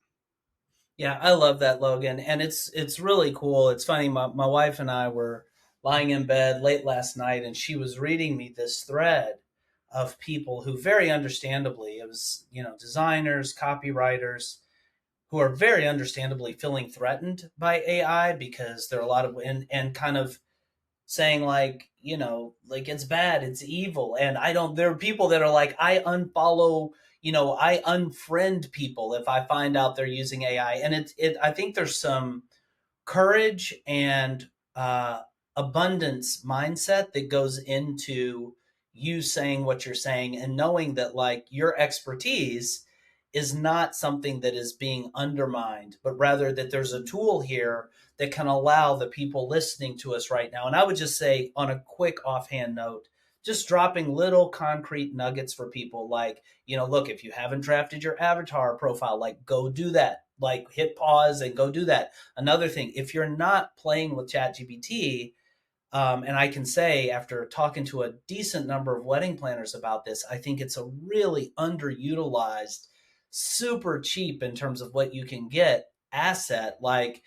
Yeah, I love that, Logan. And it's really cool. It's funny, my wife and I were lying in bed late last night, and she was reading me this thread of people who very understandably, it was, designers, copywriters, who are very understandably feeling threatened by AI, because there are a lot of, and kind of saying like, like it's bad, it's evil. And there are people that are like, I unfollow, I unfriend people if I find out they're using AI. And I think there's some courage and abundance mindset that goes into you saying what you're saying, and knowing that like your expertise is not something that is being undermined, but rather that there's a tool here that can allow the people listening to us right now. And I would just say, on a quick offhand note, just dropping little concrete nuggets for people, like, look, if you haven't drafted your avatar profile, like, go do that. Like, hit pause and go do that. Another thing, if you're not playing with ChatGPT, and I can say, after talking to a decent number of wedding planners about this, I think it's a really underutilized, super cheap in terms of what you can get asset. Like,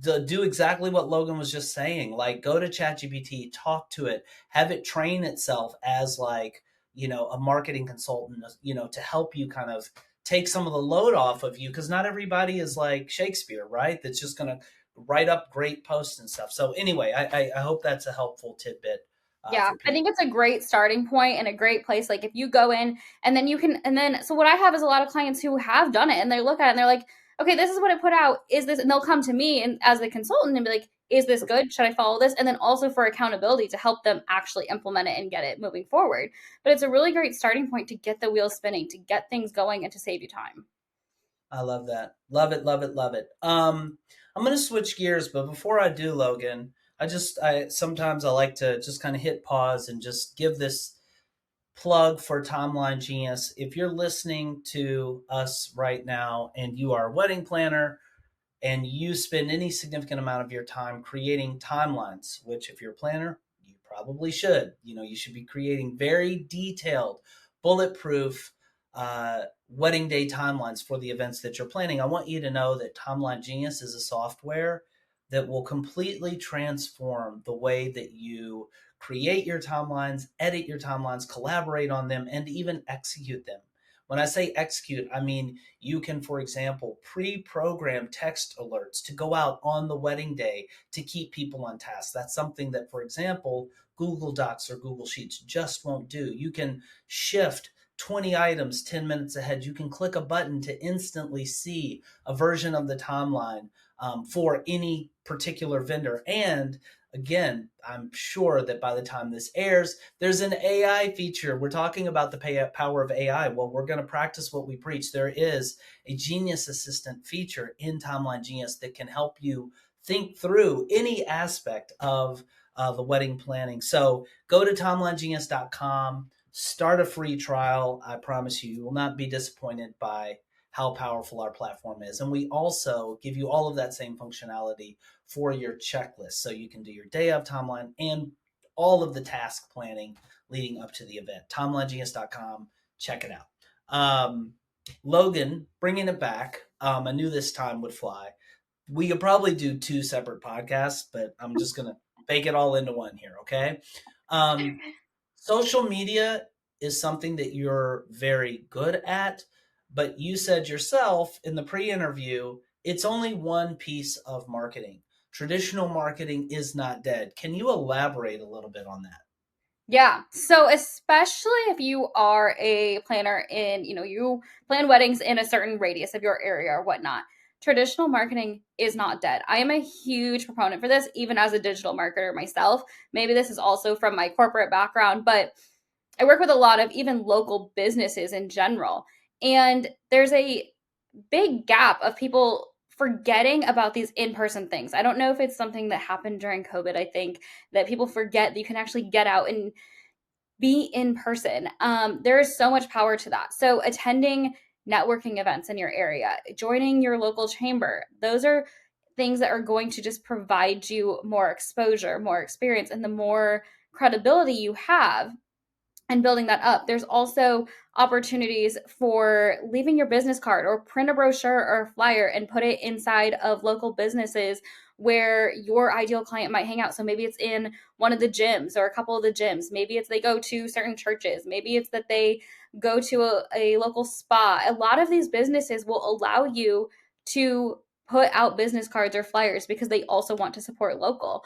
do exactly what Logan was just saying. Like, go to ChatGPT, talk to it, have it train itself as like, a marketing consultant, to help you kind of take some of the load off of you, because not everybody is like Shakespeare, right? That's just going to write up great posts and stuff. So anyway, I hope that's a helpful tidbit Yeah, for I think people. it's a great starting point and a great place. Like if you go in and then so what I have is a lot of clients who have done it, and they look at it and they're like, okay, this is what it put out. Is this, and they'll come to me and as the consultant and be like, is this good? Should I follow this? And then also for accountability to help them actually implement it and get it moving forward. But it's a really great starting point to get the wheels spinning, to get things going, and to save you time. I love that. Love it, love it, love it. I'm going to switch gears, but before I do, Logan, I sometimes I like to just kind of hit pause and just give this plug for Timeline Genius. If you're listening to us right now and you are a wedding planner and you spend any significant amount of your time creating timelines, which if you're a planner, you probably should. You should be creating very detailed, bulletproof wedding day timelines for the events that you're planning. I want you to know that Timeline Genius is a software that will completely transform the way that you create your timelines, edit your timelines, collaborate on them, and even execute them. When I say execute, I mean you can, for example, pre-program text alerts to go out on the wedding day to keep people on task. That's something that, for example, Google Docs or Google Sheets just won't do. You can shift 20 items 10 minutes ahead. You can click a button to instantly see a version of the timeline for any particular vendor. And again, I'm sure that by the time this airs, there's an AI feature. We're talking about the power of AI. Well, we're going to practice what we preach. There is a Genius Assistant feature in Timeline Genius that can help you think through any aspect of the wedding planning. So go to timelinegenius.com, start a free trial. I promise you, you will not be disappointed by how powerful our platform is. And we also give you all of that same functionality for your checklist. So you can do your day of timeline and all of the task planning leading up to the event. TimelineGenius.com. Check it out. Logan, bringing it back. I knew this time would fly. We could probably do 2 separate podcasts, but I'm just going to bake it all into one here, okay? Social media is something that you're very good at, but you said yourself in the pre-interview, it's only one piece of marketing. Traditional marketing is not dead. Can you elaborate a little bit on that? Yeah. So especially if you are a planner in, you plan weddings in a certain radius of your area or whatnot, traditional marketing is not dead. I am a huge proponent for this, even as a digital marketer myself. Maybe this is also from my corporate background, but I work with a lot of even local businesses in general. And there's a big gap of people forgetting about these in-person things. I don't know if it's something that happened during COVID. I think that people forget that you can actually get out and be in person. There is so much power to that. So attending networking events in your area, joining your local chamber, those are things that are going to just provide you more exposure, more experience, and the more credibility you have and building that up. There's also opportunities for leaving your business card or print a brochure or a flyer and put it inside of local businesses where your ideal client might hang out. So maybe it's in one of the gyms or a couple of the gyms. Maybe it's they go to certain churches. Maybe it's that they go to a local spa. A lot of these businesses will allow you to put out business cards or flyers because they also want to support local.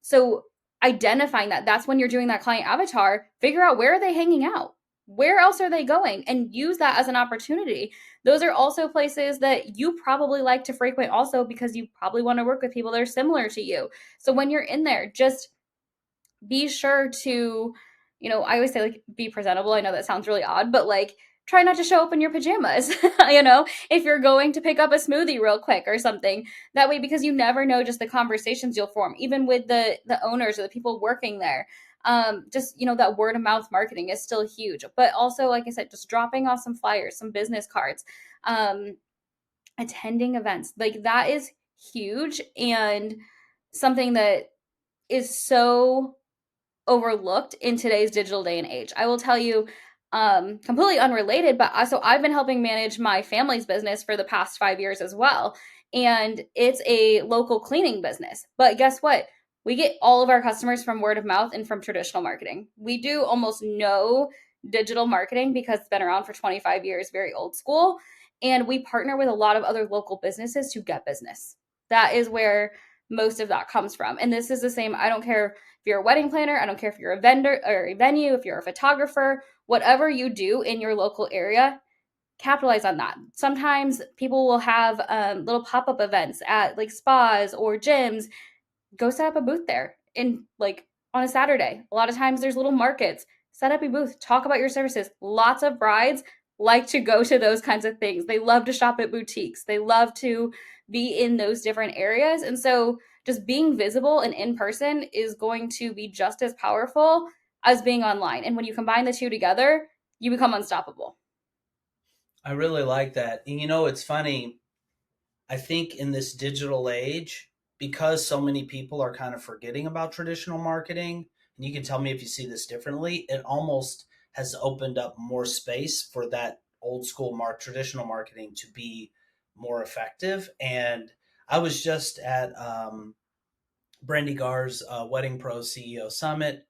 So identifying that's when you're doing that client avatar, figure out where are they hanging out, where else are they going, and use that as an opportunity. Those are also places that you probably like to frequent also because you probably want to work with people that are similar to you. So when you're in there, just be sure to, I always say like be presentable. I know that sounds really odd, but like try not to show up in your pajamas, if you're going to pick up a smoothie real quick or something. That way, because you never know just the conversations you'll form, even with the owners or the people working there. That word of mouth marketing is still huge. But also, like I said, just dropping off some flyers, some business cards, attending events. Like that is huge and something that is so overlooked in today's digital day and age. I will tell you, completely unrelated, but so I've been helping manage my family's business for the past 5 years as well. And it's a local cleaning business. But guess what? We get all of our customers from word of mouth and from traditional marketing. We do almost no digital marketing because it's been around for 25 years, very old school. And we partner with a lot of other local businesses to get business. That is where most of that comes from. And this is the same. I don't care if you're a wedding planner, I don't care if you're a vendor or a venue, if you're a photographer, whatever you do in your local area, capitalize on that. Sometimes people will have little pop-up events at like spas or gyms. Go set up a booth there in like on a Saturday. A lot of times there's little markets. Set up a booth, talk about your services. Lots of brides like to go to those kinds of things. They love to shop at boutiques. They love to be in those different areas. And so just being visible and in person is going to be just as powerful as being online. And when you combine the two together, you become unstoppable. I really like that. And it's funny. I think in this digital age, because so many people are kind of forgetting about traditional marketing, and you can tell me if you see this differently, it almost has opened up more space for that old school traditional marketing to be more effective. And I was just at Brandy Gar's Wedding Pro CEO Summit,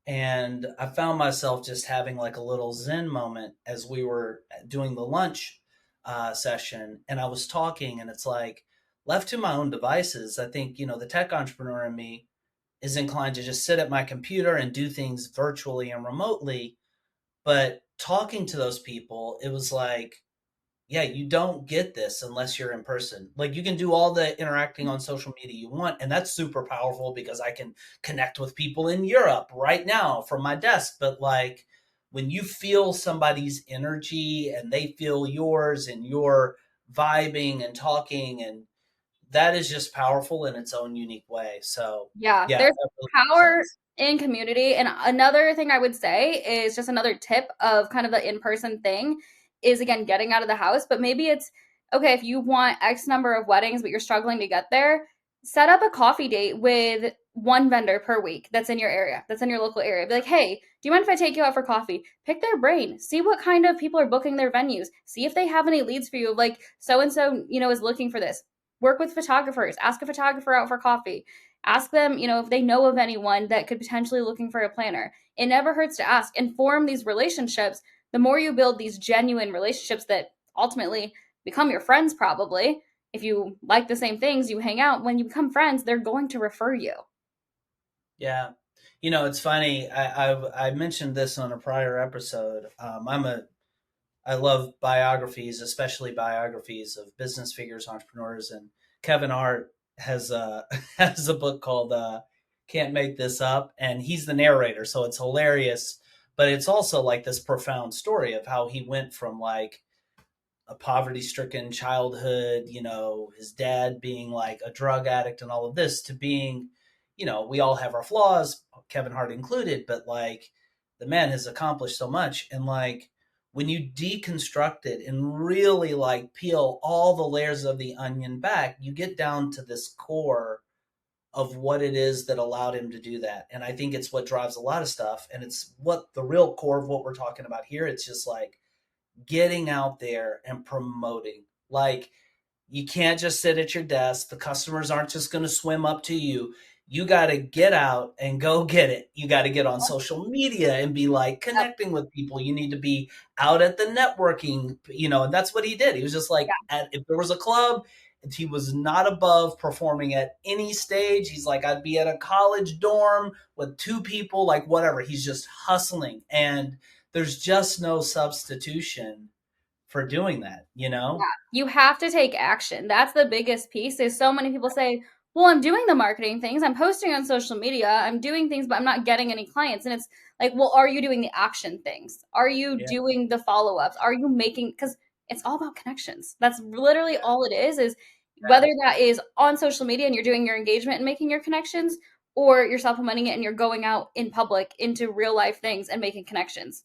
and I found myself just having like a little Zen moment as we were doing the lunch session. And I was talking, and it's like, left to my own devices, I think, the tech entrepreneur in me is inclined to just sit at my computer and do things virtually and remotely. But talking to those people, it was like, yeah, you don't get this unless you're in person. Like you can do all the interacting on social media you want, and that's super powerful because I can connect with people in Europe right now from my desk. But like when you feel somebody's energy and they feel yours and you're vibing and talking, and that is just powerful in its own unique way. So Yeah, yeah, there's that really makes power sense. in community. And another thing I would say is just another tip of kind of the in-person thing is again getting out of the house. But maybe it's okay if you want X number of weddings, but you're struggling to get there, set up a coffee date with one vendor per week that's in your area, that's in your local area. Be like, hey, do you mind if I take you out for coffee? Pick their brain, see what kind of people are booking their venues, see if they have any leads for you. Like so and so, is looking for this. Work with photographers, ask a photographer out for coffee, ask them, if they know of anyone that could potentially looking for a planner. It never hurts to ask and form these relationships. The more you build these genuine relationships that ultimately become your friends, probably, if you like the same things, you hang out, when you become friends, they're going to refer you. Yeah. It's funny. I mentioned this on a prior episode. I love biographies, especially biographies of business figures, entrepreneurs, and Kevin Hart has a has a book called "Can't Make This Up," and he's the narrator, so it's hilarious, but it's also like this profound story of how he went from like a poverty stricken childhood, his dad being like a drug addict and all of this, to being, we all have our flaws, Kevin Hart included, but like the man has accomplished so much. And like when you deconstruct it and really like peel all the layers of the onion back, you get down to this core of what it is that allowed him to do that. And I think it's what drives a lot of stuff. And it's what the real core of what we're talking about here. It's just like, getting out there and promoting. Like, you can't just sit at your desk. The customers aren't just going to swim up to you. You got to get out and go get it. You got to get on social media and be like Yep. connecting with people. You need to be out at the networking, and that's what he did. He was just like, if there was a club, he was not above performing at any stage. He's like, I'd be at a college dorm with two people, like whatever. He's just hustling. And there's just no substitution for doing that, you know? You have to take action. That's the biggest piece. Is so many people say, "Well, I'm doing the marketing things. I'm posting on social media. I'm doing things, but I'm not getting any clients." And it's like, "Well, are you doing the action things? Are you Yeah, doing the follow-ups? Are you making cuz it's all about connections. That's literally all it is yeah, whether that is on social media and you're doing your engagement and making your connections, or you're supplementing it and you're going out in public into real life things and making connections.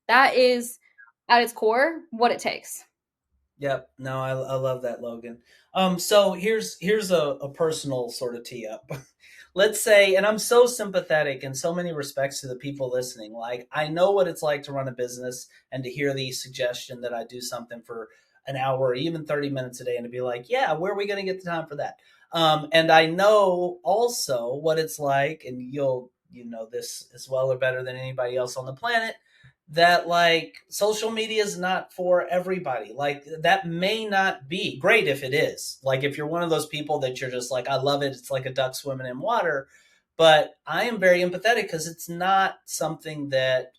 That is at its core what it takes. yep. No, I love that, Logan. So here's a personal sort of tee up. Let's say, and I'm so sympathetic in so many respects to the people listening. Like, I know what it's like to run a business and to hear the suggestion that I do something for an hour or even 30 minutes a day and to be like, yeah, where are we going to get the time for that? And I know also what it's like, and you know this as well or better than anybody else on the planet, that like social media is not for everybody. Like that may not be great if it is. Like if you're one of those people that you're just like, I love it, it's like a duck swimming in water. But I am very empathetic because it's not something that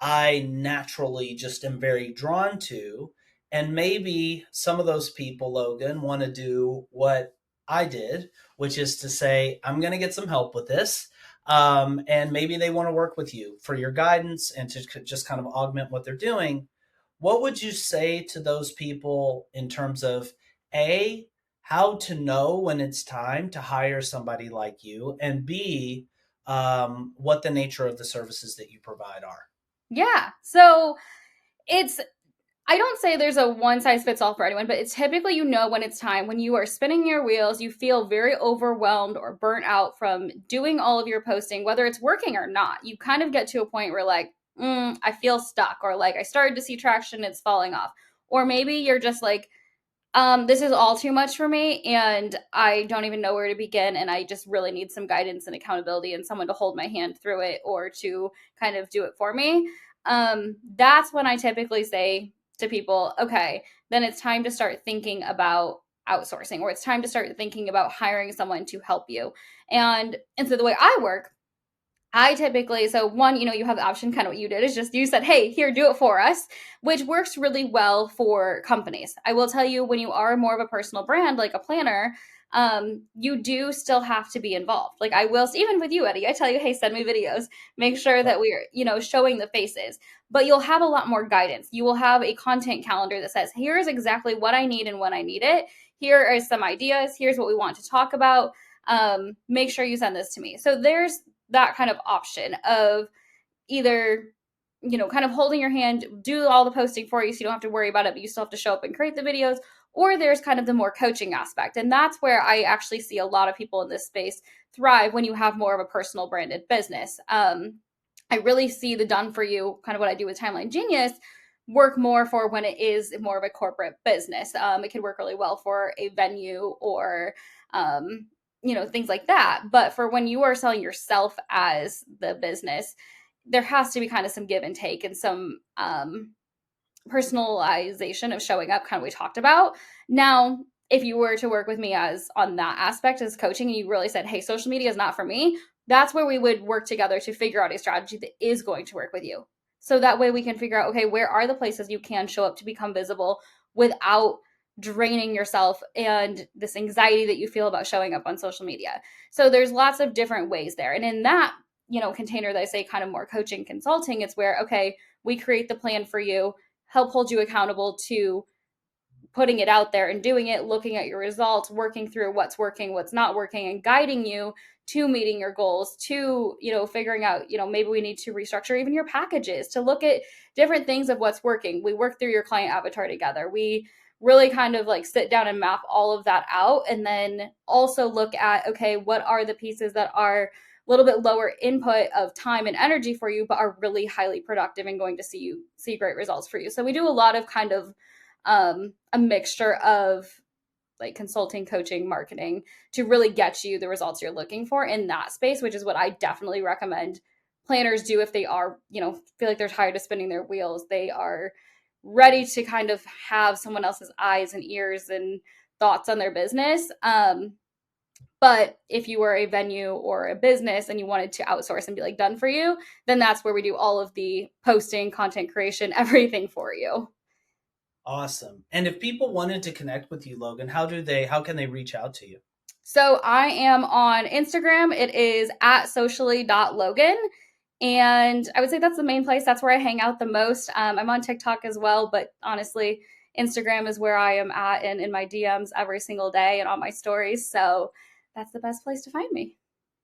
I naturally just am very drawn to. And maybe some of those people, Logan, want to do what I did, which is to say, I'm going to get some help with this. And maybe they want to work with you for your guidance and to just kind of augment what they're doing. What would you say to those people in terms of A, how to know when it's time to hire somebody like you, and B, what the nature of the services that you provide are? Yeah. So it's I don't say there's a one size fits all for anyone, but it's typically when it's time, when you are spinning your wheels, you feel very overwhelmed or burnt out from doing all of your posting, whether it's working or not. You kind of get to a point where like, I feel stuck, or like I started to see traction, it's falling off. Or maybe you're just like, this is all too much for me and I don't even know where to begin, and I just really need some guidance and accountability and someone to hold my hand through it or to kind of do it for me. That's when I typically say to people, okay, then it's time to start thinking about outsourcing, or it's time to start thinking about hiring someone to help you. And so the way I work, I typically, so one, you have the option, kind of what you did, is just you said, hey, here, do it for us, which works really well for companies. I will tell you, when you are more of a personal brand, like a planner, you do still have to be involved. Like I will, even with you, Eddie, I tell you, hey, send me videos, make sure that we're, showing the faces, but you'll have a lot more guidance. You will have a content calendar that says, here's exactly what I need and when I need it. Here are some ideas. Here's what we want to talk about. Make sure you send this to me. So there's that kind of option of either, kind of holding your hand, do all the posting for you so you don't have to worry about it, but you still have to show up and create the videos. Or there's kind of the more coaching aspect. And that's where I actually see a lot of people in this space thrive when you have more of a personal branded business. I really see the done for you, kind of what I do with Timeline Genius, work more for when it is more of a corporate business. It could work really well for a venue or, things like that. But for when you are selling yourself as the business, there has to be kind of some give and take and some personalization of showing up, kind of we talked about. Now, if you were to work with me as on that aspect as coaching, and you really said, hey, social media is not for me, that's where we would work together to figure out a strategy that is going to work with you. So that way we can figure out, okay, where are the places you can show up to become visible without draining yourself and this anxiety that you feel about showing up on social media. So there's lots of different ways there. And in that, container that I say kind of more coaching consulting, it's where, okay, we create the plan for you, help hold you accountable to putting it out there and doing it, looking at your results, working through what's working, what's not working, and guiding you to meeting your goals, to, figuring out, maybe we need to restructure even your packages, to look at different things of what's working. We work through your client avatar together. We really kind of like sit down and map all of that out, and then also look at, okay, what are the pieces that are a little bit lower input of time and energy for you, but are really highly productive and going to see great results for you. So we do a lot of kind of a mixture of like consulting, coaching, marketing to really get you the results you're looking for in that space, which is what I definitely recommend planners do if they are, feel like they're tired of spinning their wheels. They are ready to kind of have someone else's eyes and ears and thoughts on their business. But if you were a venue or a business and you wanted to outsource and be like done for you, then that's where we do all of the posting, content creation, everything for you. Awesome. And if people wanted to connect with you, Logan, how can they reach out to you? So I am on Instagram. It is at socially.logan. And I would say that's the main place. That's where I hang out the most. I'm on TikTok as well, but honestly, Instagram is where I am at and in my DMs every single day and on my stories. So that's the best place to find me.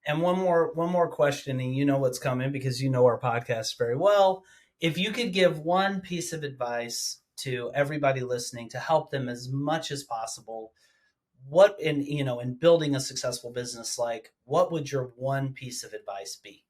And one more question, and you know what's coming because you know our podcast very well. If you could give one piece of advice to everybody listening to help them as much as possible, what in building a successful business, like what would your one piece of advice be?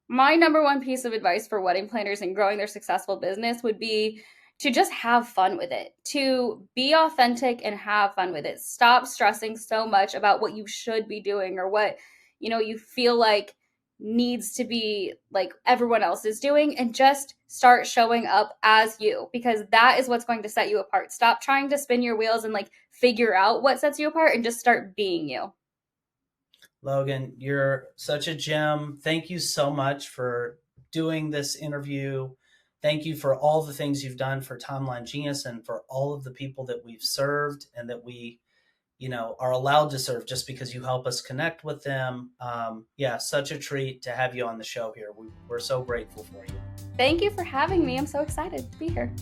My number one piece of advice for wedding planners and growing their successful business would be to just have fun with it, to be authentic and have fun with it. Stop stressing so much about what you should be doing or what, you feel like needs to be like everyone else is doing, and just start showing up as you, because that is what's going to set you apart. Stop trying to spin your wheels and like figure out what sets you apart and just start being you. Logan, you're such a gem. Thank you so much for doing this interview. Thank you for all the things you've done for Timeline Genius and for all of the people that we've served and that we, are allowed to serve just because you help us connect with them. Such a treat to have you on the show here. We're so grateful for you. Thank you for having me. I'm so excited to be here.